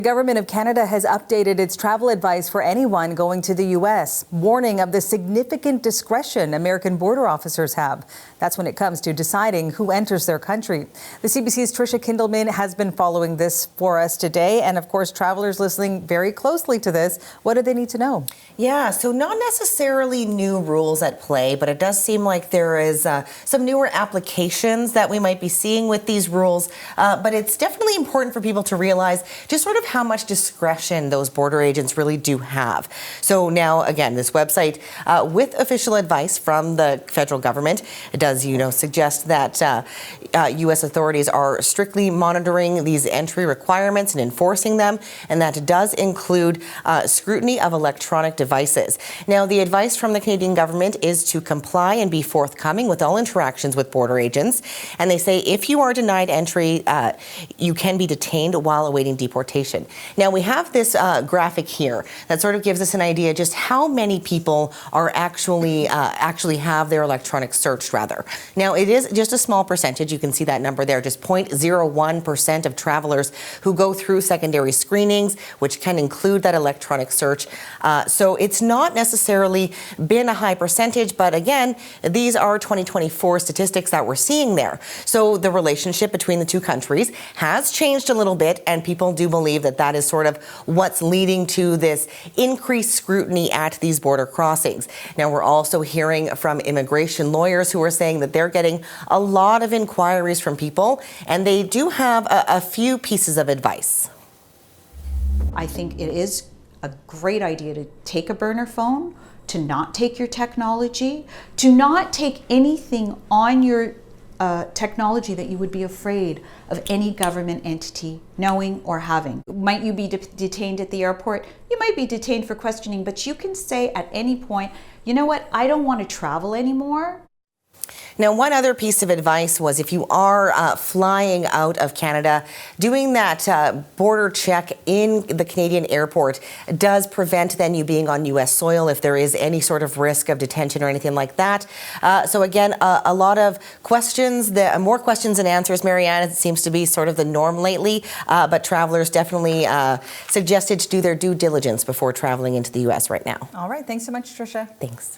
The government of Canada has updated its travel advice for anyone going to the U.S., warning of the significant discretion American border officers have. That's when it comes to deciding who enters their country. The CBC's Tricia Kindleman has been following this for us today. And of course, travelers listening very closely to this, what do they need to know? Yeah, so not necessarily new rules at play, but it does seem like there is some newer applications that we might be seeing with these rules. But it's definitely important for people to realize just sort of how much discretion those border agents really do have. So now, again, this website with official advice from the federal government, it does, suggest that U.S. authorities are strictly monitoring these entry requirements and enforcing them, and that does include scrutiny of electronic devices. Now, the advice from the Canadian government is to comply and be forthcoming with all interactions with border agents, and they say if you are denied entry, you can be detained while awaiting deportation. Now, we have this graphic here that sort of gives us an idea just how many people are actually have their electronic searched, rather. Now, it is just a small percentage. You can see that number there, just 0.01% of travelers who go through secondary screenings, which can include that electronic search. So it's not necessarily been a high percentage, but again, these are 2024 statistics that we're seeing there. So the relationship between the two countries has changed a little bit, and people do believe that is sort of what's leading to this increased scrutiny at these border crossings. Now, we're also hearing from immigration lawyers who are saying that they're getting a lot of inquiries from people, and they do have a few pieces of advice. I think it is a great idea to take a burner phone, to not take your technology, to not take anything on your technology that you would be afraid of any government entity knowing or having. Might you be detained at the airport? You might be detained for questioning, but you can say at any point, you know what, I don't want to travel anymore. Now, one other piece of advice was if you are flying out of Canada, doing that border check in the Canadian airport does prevent then you being on U.S. soil if there is any sort of risk of detention or anything like that. So again, a lot of questions, more questions than answers, Marianne. It seems to be sort of the norm lately, but travelers definitely suggested to do their due diligence before traveling into the U.S. right now. All right. Thanks so much, Tricia. Thanks.